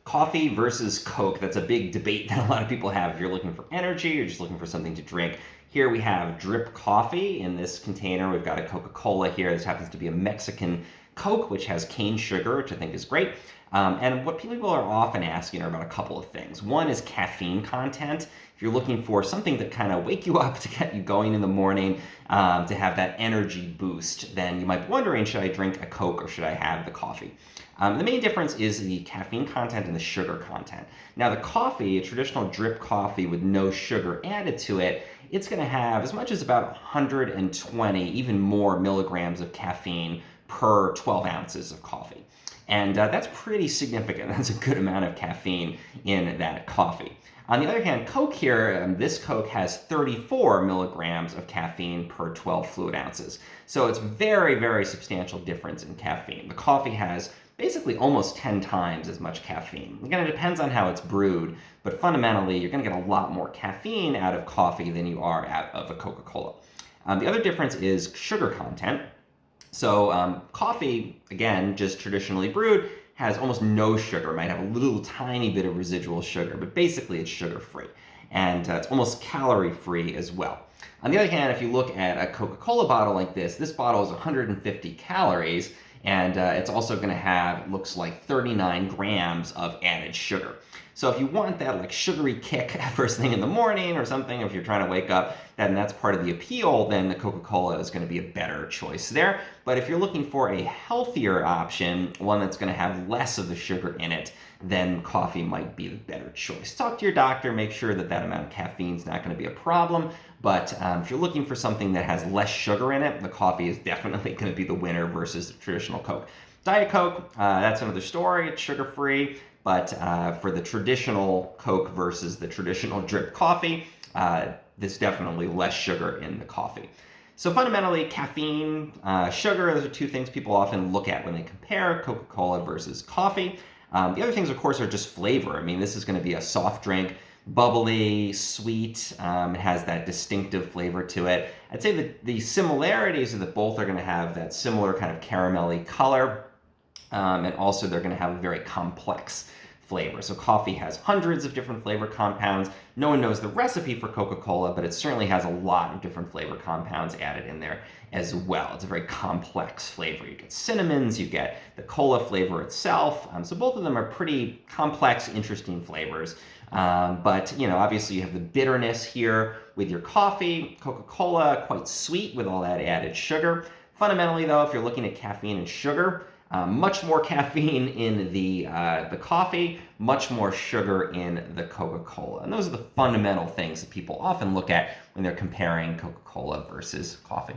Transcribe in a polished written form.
Coffee versus Coke. That's a big debate that a lot of people have. If you're looking for energy or just looking for something to drink. Here we have drip coffee in this container. We've got a Coca Cola here. This happens to be a Mexican Coke, which has cane sugar, which I think is great. And what people are often asking are about a couple of things. One is caffeine content. If you're looking for something to kind of wake you up, to get you going in the morning, to have that energy boost, then you might be wondering, should I drink a Coke or should I have the coffee? The main difference is the caffeine content and the sugar content. Now the coffee, a traditional drip coffee with no sugar added to it, it's going to have as much as about 120, even more milligrams of caffeine per 12 ounces of coffee. And that's pretty significant. That's a good amount of caffeine in that coffee. On the other hand, Coke here, this Coke has 34 milligrams of caffeine per 12 fluid ounces. So it's very, very substantial difference in caffeine. The coffee has basically almost 10 times as much caffeine. Again, it depends on how it's brewed, but fundamentally, you're going to get a lot more caffeine out of coffee than you are out of a Coca Cola. The other difference is sugar content. So coffee, again, just traditionally brewed, has almost no sugar. It might have a little tiny bit of residual sugar, but basically it's sugar-free. And it's almost calorie-free as well. On the other hand, if you look at a Coca-Cola bottle like this bottle is 150 calories, and it's also going to have, looks like 39 grams of added sugar. So if you want that like sugary kick first thing in the morning or something, if you're trying to wake up, then that's part of the appeal, then the Coca-Cola is going to be a better choice there. But if you're looking for a healthier option, one that's going to have less of the sugar in it, then coffee might be the better choice. Talk to your doctor, make sure that that amount of caffeine is not going to be a problem. But if you're looking for something that has less sugar in it, the coffee is definitely going to be the winner versus the traditional Coke. Diet Coke, that's another story. It's sugar-free. But for the traditional Coke versus the traditional drip coffee, there's definitely less sugar in the coffee. So fundamentally, caffeine, sugar, those are two things people often look at when they compare Coca-Cola versus coffee. The other things, of course, are just flavor. I mean, this is going to be a soft drink, bubbly, sweet. It has that distinctive flavor to it. I'd say that the similarities are that both are going to have that similar kind of caramelly color. And also they're going to have a very complex flavor. So coffee has hundreds of different flavor compounds. No one knows the recipe for Coca-Cola, but it certainly has a lot of different flavor compounds added in there as well. It's a very complex flavor. You get cinnamons, you get the cola flavor itself. So both of them are pretty complex, interesting flavors. But, you know, obviously you have the bitterness here with your coffee. Coca-Cola, quite sweet with all that added sugar. Fundamentally, though, if you're looking at caffeine and sugar, much more caffeine in the coffee, much more sugar in the Coca-Cola. And those are the fundamental things that people often look at when they're comparing Coca-Cola versus coffee.